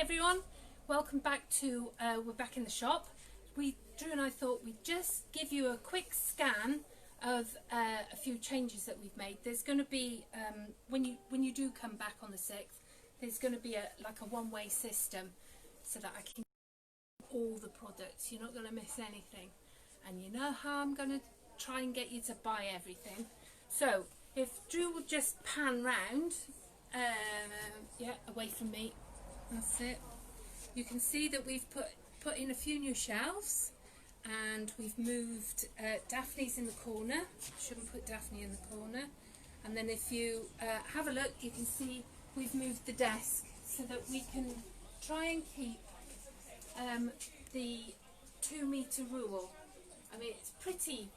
everyone, welcome back to we're back in the shop. Drew and I thought we'd just give you a quick scan of a few changes that we've made. There's going to be when you do come back on the 6th, there's going to be like a one-way system so that I can all the products. You're not going to miss anything, and you know how I'm going to try and get you to buy everything. So if Drew will just pan round, yeah, away from me. That's it. You can see that we've put in a few new shelves, and we've moved Daphne's in the corner. Shouldn't put Daphne in the corner. And then if you have a look, you can see we've moved the desk so that we can try and keep the 2-meter rule. I mean, it's pretty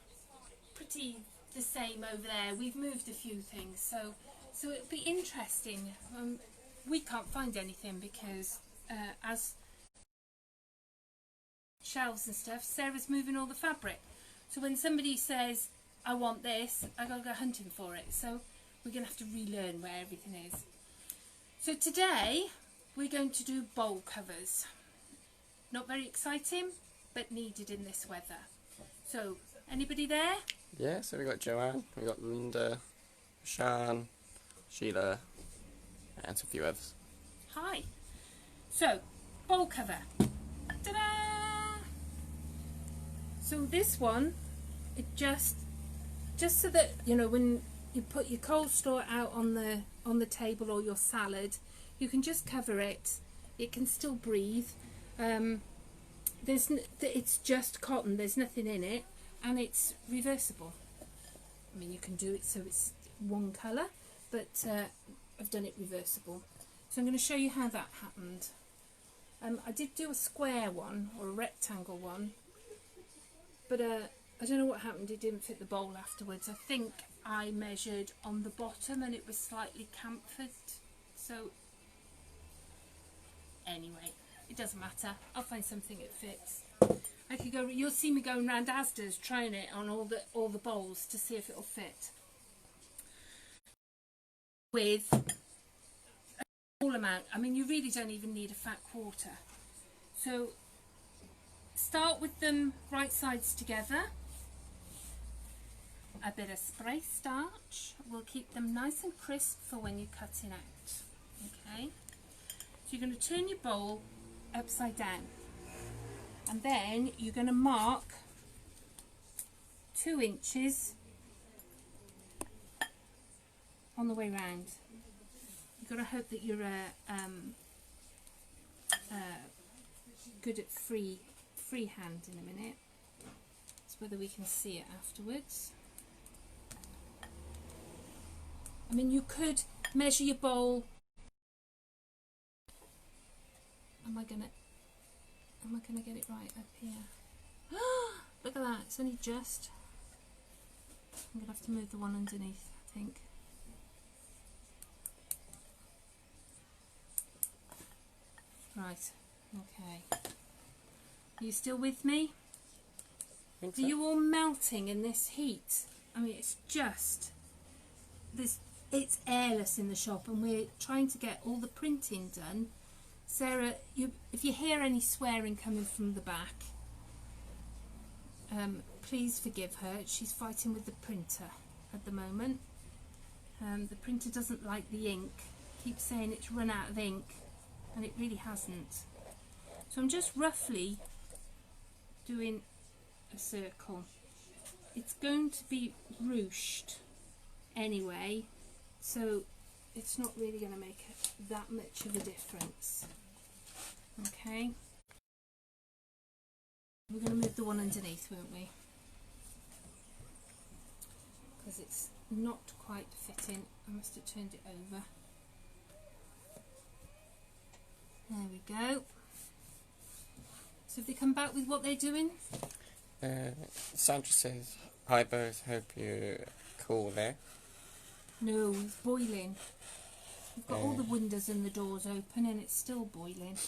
the same over there. We've moved a few things, so it'll be interesting. We can't find anything because as shelves and stuff, Sarah's moving all the fabric. So when somebody says, I want this, I gotta go hunting for it. So we're gonna have to relearn where everything is. So today we're going to do bowl covers. Not very exciting, but needed in this weather. So anybody there? Yeah, so we got Joanne, we got Linda, Shan, Sheila, and a few others. Hi. So, bowl cover. Ta-da! So this one, it just so that, you know, when you put your coleslaw out on the table or your salad, you can just cover it. It can still breathe. It's just cotton. There's nothing in it, and it's reversible. I mean, you can do it so it's one colour, but I've done it reversible. So I'm going to show you how that happened. I did do a square one or a rectangle one, but I don't know what happened. It didn't fit the bowl afterwards. I think I measured on the bottom and it was slightly chamfered. So anyway, it doesn't matter. I'll find something that fits. I could go. You'll see me going around Asda's trying it on all the bowls to see if it'll fit. With a small amount. I mean, you really don't even need a fat quarter. So start with them right sides together. A bit of spray starch will keep them nice and crisp for when you're cutting out. Okay. So you're going to turn your bowl upside down, and then you're going to mark 2 inches on the way round. You've got to hope that you're good at freehand in a minute. It's whether we can see it afterwards. I mean, you could measure your bowl. Am I gonna get it right up here? Look at that, it's only just. I'm gonna have to move the one underneath, I think. Right, okay. Are you still with me? I think so. Are you all melting in this heat? I mean, it's just this. It's airless in the shop, and we're trying to get all the printing done. Sarah, if you hear any swearing coming from the back, please forgive her. She's fighting with the printer at the moment. The printer doesn't like the ink. Keeps saying it's run out of ink, and it really hasn't. So I'm just roughly doing a circle. It's going to be ruched anyway, so it's not really going to make that much of a difference. Okay, we're going to move the one underneath, won't we? Because it's not quite fitting. I must have turned it over. There we go. So if they come back with what they're doing? Sandra says, hi both, hope you're cool there. No, it's boiling. We've got all the windows and the doors open and it's still boiling.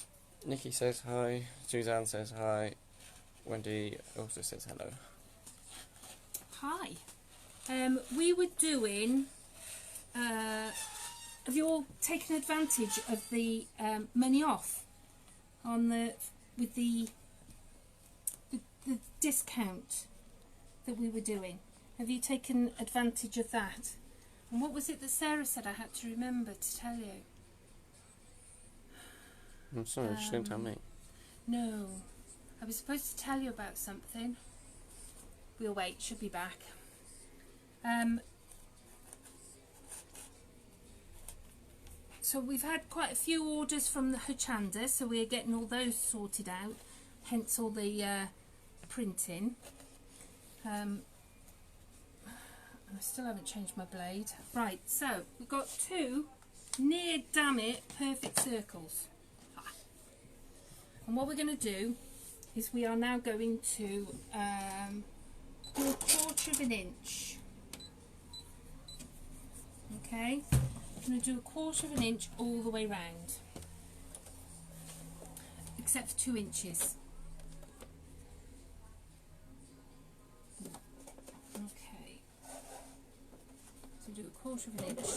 Nikki says hi, Suzanne says hi, Wendy also says hello. Hi. We were doing, have you all taken advantage of the money off on with the discount that we were doing? Have you taken advantage of that? And what was it that Sarah said I had to remember to tell you? I'm sorry, she didn't tell me. No, I was supposed to tell you about something. We'll wait, she'll be back. So we've had quite a few orders from the Hochanda, so we're getting all those sorted out, hence all the printing. I still haven't changed my blade. Right, so we've got 2 near damn it perfect circles. And what we're going to do is we are now going to do 1/4 inch. Okay, I'm going to do 1/4 inch all the way round, except for 2 inches. Okay, so do 1/4 inch.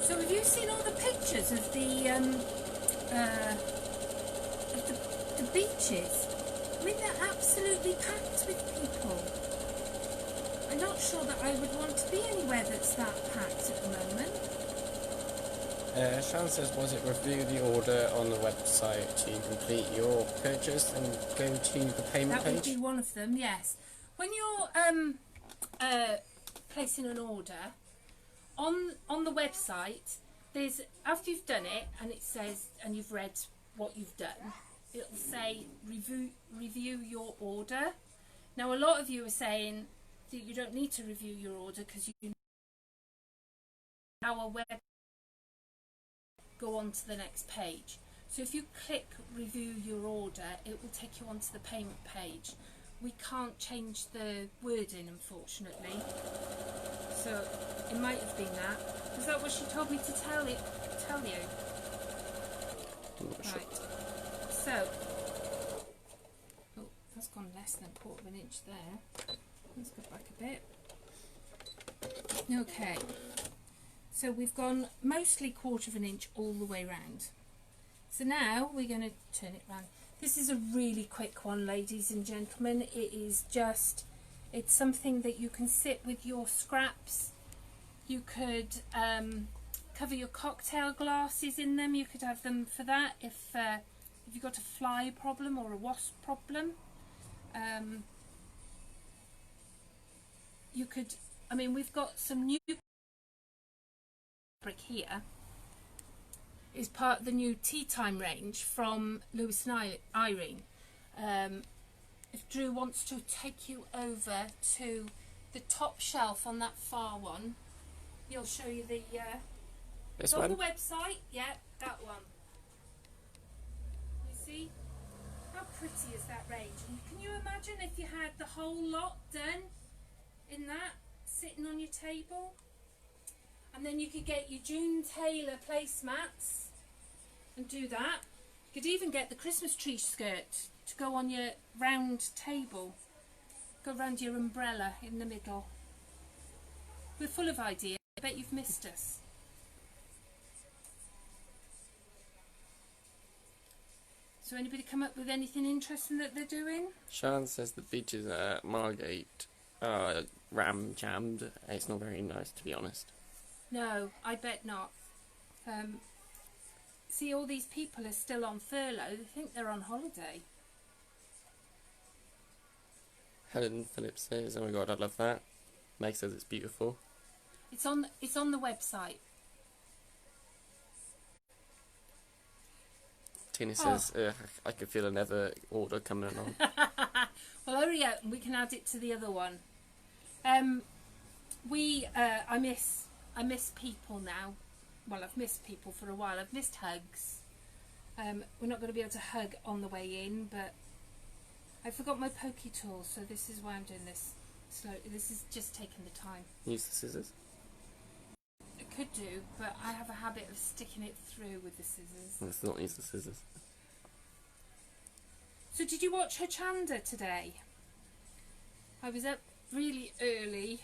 So have you seen all the pictures of the beaches? I mean, they're absolutely packed with people. I'm not sure that I would want to be anywhere that's that packed at the moment. Sean says, was it review the order on the website to complete your purchase and go to the payment page? That would be one of them, yes. When you're placing an order, on the website, there's, after you've done it and it says, and you've read what you've done, it'll say review your order. Now a lot of you are saying that you don't need to review your order because you know our web go on to the next page. So if you click review your order, it will take you onto the payment page. We can't change the wording, unfortunately. So it might have been that. Is that what she told me to tell you? Right. So, oh, that's gone less than 1/4 inch there. Let's go back a bit. Okay. So we've gone mostly 1/4 inch all the way round. So now we're going to turn it round. This is a really quick one, ladies and gentlemen. It is just, it's something that you can sit with your scraps. You could cover your cocktail glasses in them. You could have them for that if you've got a fly problem or a wasp problem. You could, I mean, we've got some new fabric here. Is part of the new Tea Time range from Lewis and Irene. If Drew wants to take you over to the top shelf on that far one, he'll show you the this on one? the website. Yeah, that one. You see? How pretty is that range? And can you imagine if you had the whole lot done in that, sitting on your table? And then you could get your June Taylor placemats and do that. You could even get the Christmas tree skirt to go on your round table. Go round your umbrella in the middle. We're full of ideas. I bet you've missed us. So anybody come up with anything interesting that they're doing? Sean says the beaches at Margate are ram-jammed. It's not very nice, to be honest. No, I bet not. See, all these people are still on furlough. They think they're on holiday. Helen Phillips says, oh my god, I love that. Meg says it's beautiful. It's on the website. Tina says, I can feel another order coming along. Well, hurry up and we can add it to the other one. I miss people now. Well, I've missed people for a while. I've missed hugs. We're not going to be able to hug on the way in, but I forgot my pokey tool, so this is why I'm doing this slowly. This is just taking the time. Use the scissors. I could do, but I have a habit of sticking it through with the scissors. Let's not use the scissors. So did you watch Hochanda today? I was up really early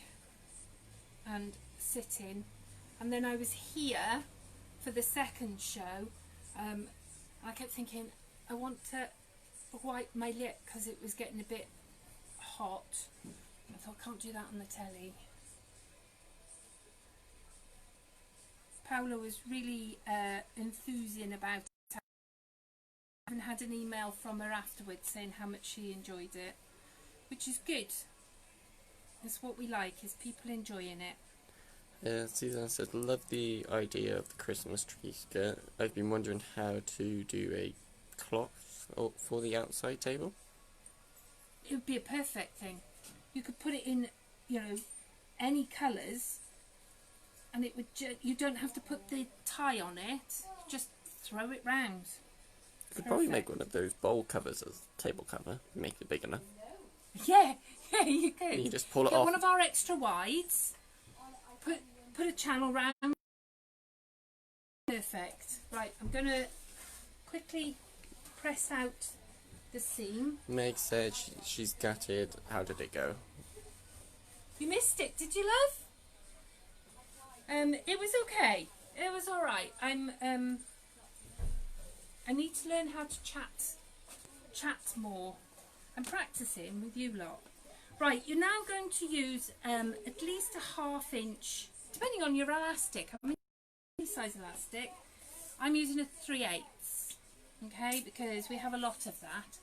and sitting, and then I was here for the second show, I kept thinking I want to wipe my lip because it was getting a bit hot. I thought I can't do that on the telly. Paula was really enthusing about it. I haven't had an email from her afterwards saying how much she enjoyed it, which is good. That's what we like, is people enjoying it. Yeah, Suzanne said, love the idea of the Christmas tree skirt. I've been wondering how to do a cloth for the outside table. It would be a perfect thing. You could put it in, you know, any colours, and it would you don't have to put the tie on it, just throw it round. You could probably make one of those bowl covers as table cover, make it big enough. Yeah, you could. And you just pull it Get off. one of our extra wides, put a channel round. Perfect. Right, I'm going to quickly press out the seam. Meg said she's gutted. How did it go? You missed it, did you, love? It was okay. It was all right. I need to learn how to chat more. I'm practicing with you lot. Right, you're now going to use at least a 1/2 inch, depending on your elastic. I mean, any size elastic. I'm using a 3/8, okay, because we have a lot of that.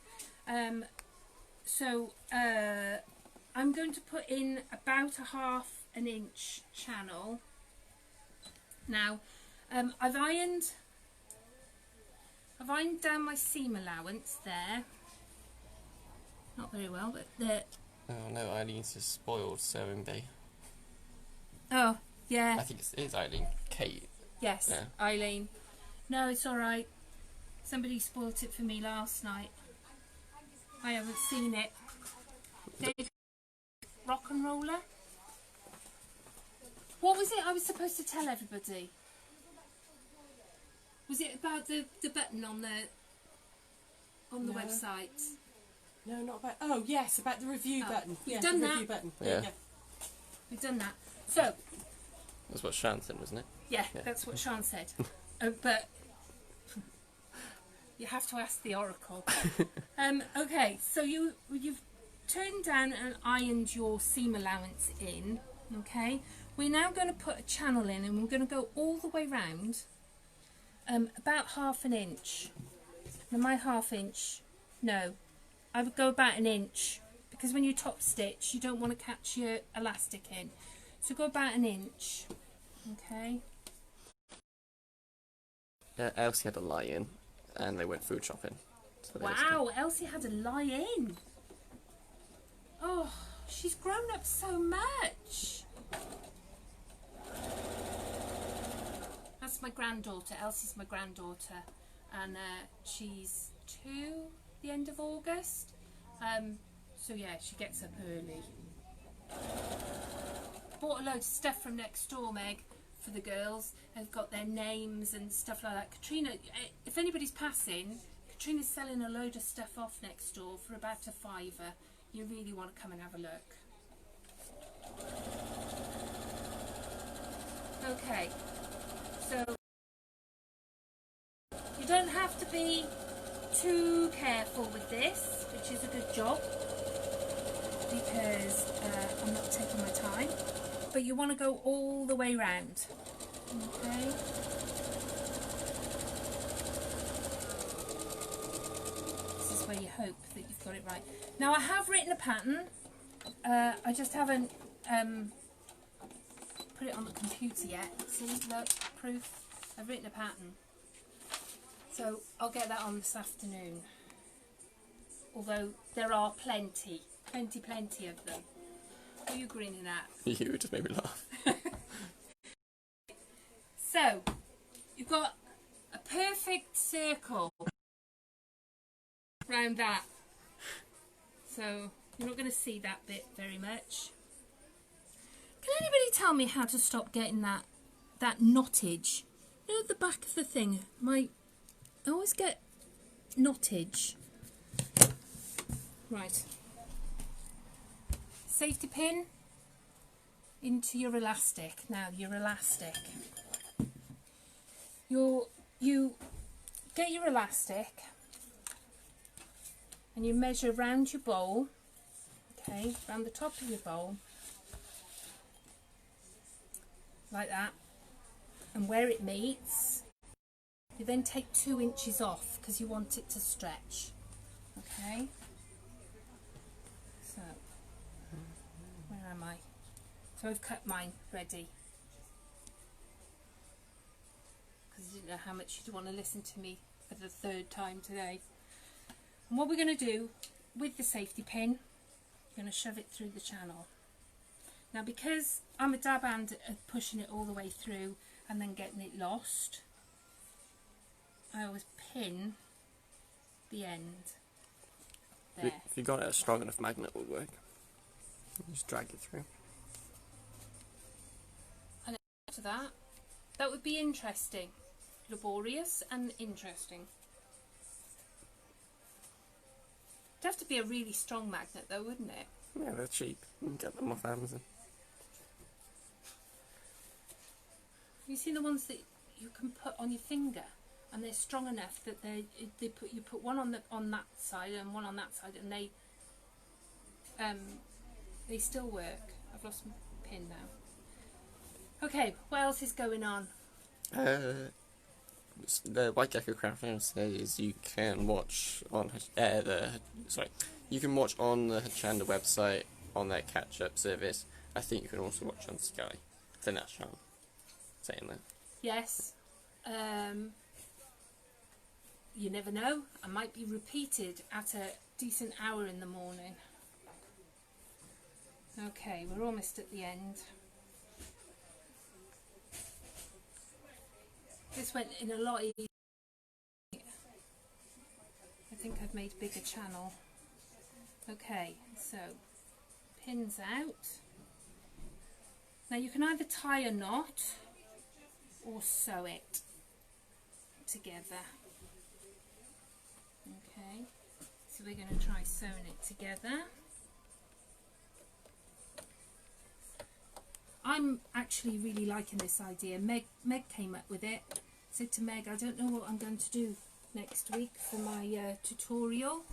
So I'm going to put in about a 1/2 inch channel. Now, I've ironed down my seam allowance there. Not very well, but there. Oh no, Eileen's just spoiled sewing bee. Oh, yeah. I think it is Eileen. Kate. Yes, Yeah. Eileen. No, it's all right. Somebody spoilt it for me last night. I haven't seen it. Dave, rock and roller. What was it I was supposed to tell everybody? Was it about the button on the No. website? No, not about. Oh, yes, about the review button. We've Yeah, done the that. review button. Yeah. We've done that. So, That's what Shan said, wasn't it? yeah, Yeah. that's what Sean said. But you have to ask the oracle. Okay, so you've turned down and ironed your seam allowance in. Okay, we're now going to put a channel in, and we're going to go all the way round. About 1/2 inch. Now my 1/2 inch, no, I would go about 1 inch, because when you top stitch you don't want to catch your elastic in. So go about 1 inch. Okay. Elsie had a lie-in, and they went food shopping. So Wow, Elsie had a lie-in. Oh, she's grown up so much. That's my granddaughter. Elsie's my granddaughter, and she's 2 the end of August. So yeah, she gets up early. Bought a load of stuff from next door, Meg, for the girls. They've got their names and stuff like that. Katrina, if anybody's passing, Katrina's selling a load of stuff off next door for about a £5. You really want to come and have a look. Okay, so you don't have to be too careful with this, which is a good job, because I'm not taking my time. But you want to go all the way round. Okay. This is where you hope that you've got it right. Now I have written a pattern. I just haven't put it on the computer yet. See, look, proof. I've written a pattern. So I'll get that on this afternoon. Although there are plenty of them. What are you grinning at? You just made me laugh. So, you've got a perfect circle around that. So, you're not going to see that bit very much. Can anybody tell me how to stop getting that knottage? You know, at the back of the thing, I always get knottage. Right. Safety pin into your elastic. Now, your elastic. you get your elastic and you measure round your bowl, okay, round the top of your bowl, like that, and where it meets, you then take 2 inches off because you want it to stretch, okay. So, where am I? So I've cut mine ready. Because I didn't know how much you'd want to listen to me for the 3rd time today. And what we're going to do with the safety pin, you're going to shove it through the channel. Now because I'm a dab hand at pushing it all the way through and then getting it lost, I always pin the end there. If you got it, a strong enough magnet would work. Just drag it through. And after that, that would be interesting. Laborious and interesting. It'd have to be a really strong magnet though, wouldn't it? Yeah, they're cheap. You can get them off Amazon. Have you seen the ones that you can put on your finger, and they're strong enough that you put one on that side and one on that side, and they still work. I've lost my pin now. Okay, what else is going on? The White Gecko Crafting says you can watch on you can watch on the Hachanda website on their catch-up service. I think you can also watch on Sky. I think that's wrong. Saying that. Yes. You never know. I might be repeated at a decent hour in the morning. Okay, we're almost at the end. This went in a lot easier. I think I've made a bigger channel. Okay, so pins out. Now you can either tie a knot or sew it together. Okay, so we're going to try sewing it together. I'm actually really liking this idea. Meg came up with it. Said to Meg, I don't know what I'm going to do next week for my tutorial.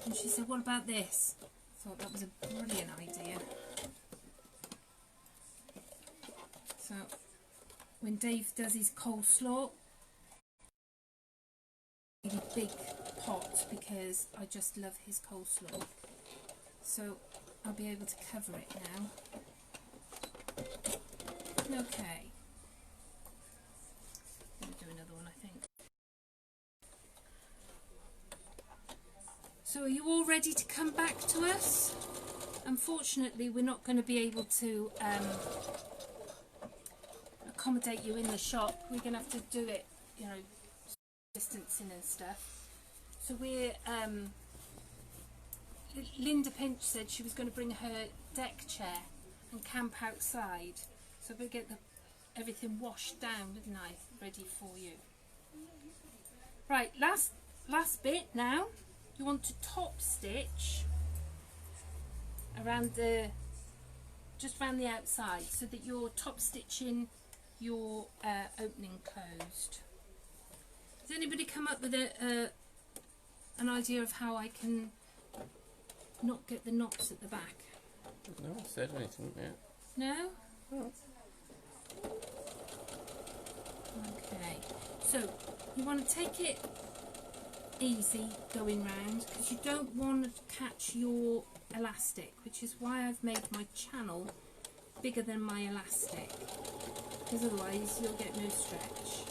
And she said, what about this? I thought that was a brilliant idea. So when Dave does his coleslaw, really big pot because I just love his coleslaw. So I'll be able to cover it now. Okay. I'm going to do another one, I think. So are you all ready to come back to us? Unfortunately, we're not going to be able to accommodate you in the shop. We're going to have to do it, you know, distancing and stuff. So we're Linda Pinch said she was going to bring her deck chair and camp outside. So we'll get everything washed down, didn't I? Ready for you. Right, last bit now. You want to top stitch around just around the outside, so that you're top stitching your opening closed. Has anybody come up with an idea of how I can not get the knots at the back? No one said anything yet. No? Oh. Okay, so you want to take it easy going round, because you don't want to catch your elastic, which is why I've made my channel bigger than my elastic, because otherwise you'll get no stretch.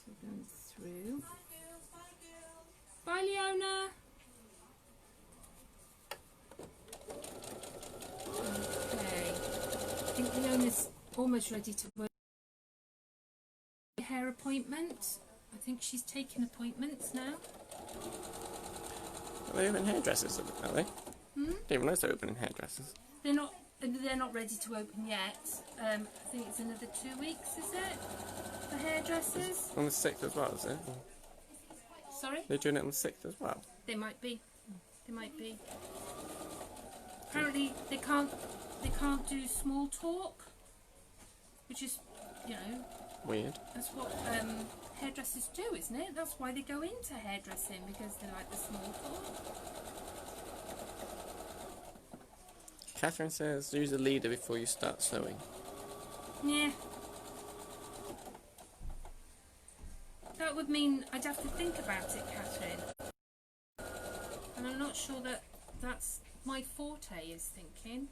So going through. Bye, Leona. Okay, I think Leona's almost ready to work. Hair appointment. I think she's taking appointments now. Are they open hairdressers, are they? Didn't even know they're opening hairdressers. They're not ready to open yet. I think it's another 2 weeks, is it? For hairdressers? On the 6th as well, is it? Sorry? They're doing it on the 6th as well. They might be. They might be. Apparently they can't they can't do small talk, which is, you know, Weird. that's what hairdressers do, isn't it? That's why they go into hairdressing, because they like the small talk. Catherine says use a leader before you start sewing. Yeah. That would mean I'd have to think about it, Catherine. And I'm not sure that that's my forte, is thinking.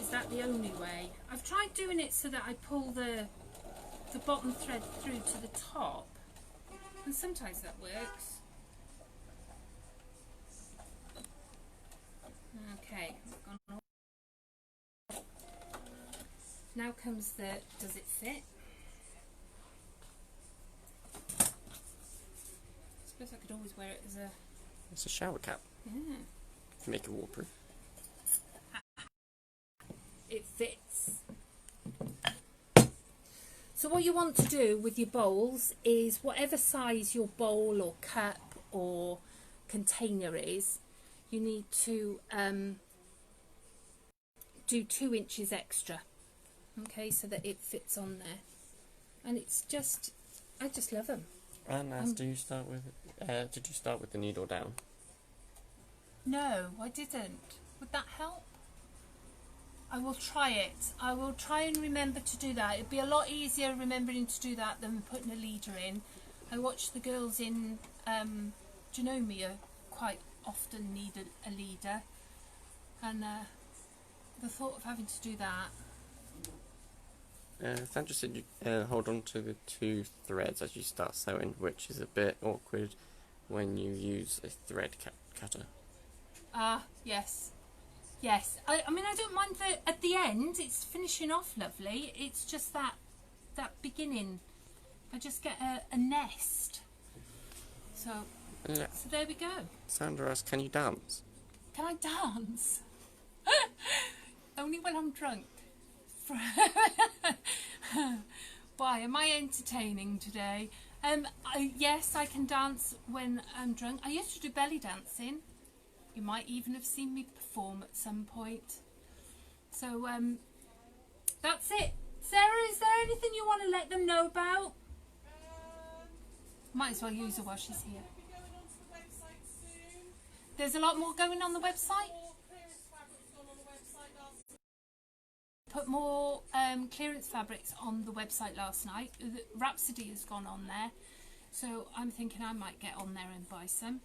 Is that the only way? I've tried doing it so that I pull the bottom thread through to the top, and sometimes that works. Okay, now comes the does it fit? I suppose I could always wear it as a... It's a shower cap. Yeah. To make it waterproof. It fits. So what you want to do with your bowls is whatever size your bowl or cup or container is, you need to do 2 inches extra, okay, so that it fits on there. And it's just, I just love them. And as do you start with? Did you start with the needle down? No, I didn't. Would that help? I will try it. I will try and remember to do that. It'd be a lot easier remembering to do that than putting a leader in. I watch the girls in Genomia quite often need a leader, and the thought of having to do that. Sandra said you hold on to the 2 threads as you start sewing, which is a bit awkward when you use a thread cutter. Ah, yes. Yes. I mean, I don't mind at the end, it's finishing off lovely. It's just that beginning. I just get a nest. So there we go. Sandra asks, can you dance? Can I dance? Only when I'm drunk. Why, am I entertaining today? Yes, I can dance when I'm drunk. I used to do belly dancing. You might even have seen me perform at some point. So that's it. Sarah, is there anything you want to let them know about? Might as well use her while she's here. There's a lot more going on the website. Put more clearance fabrics on the website last night. Rhapsody has gone on there, so I'm thinking I might get on there and buy some.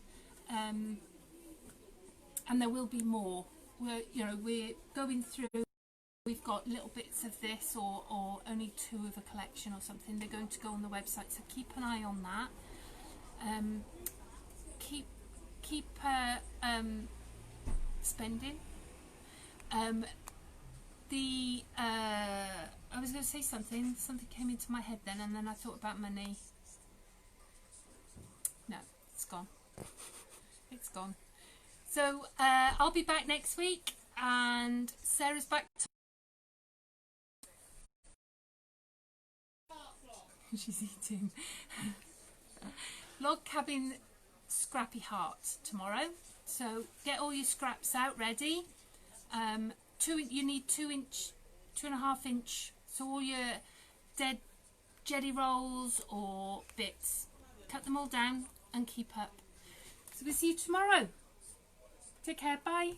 And there will be more. We're going through. We've got little bits of this, or only 2 of a collection or something. They're going to go on the website, so keep an eye on that. Keep spending. I was going to say something came into my head then, and then I thought about money. No, it's gone. It's gone. So I'll be back next week, and Sarah's back. She's eating. Log cabin scrappy heart tomorrow. So get all your scraps out ready. You need 2.5 inch. So all your dead jelly rolls or bits, cut them all down and keep up. So we'll see you tomorrow. Take care. Bye.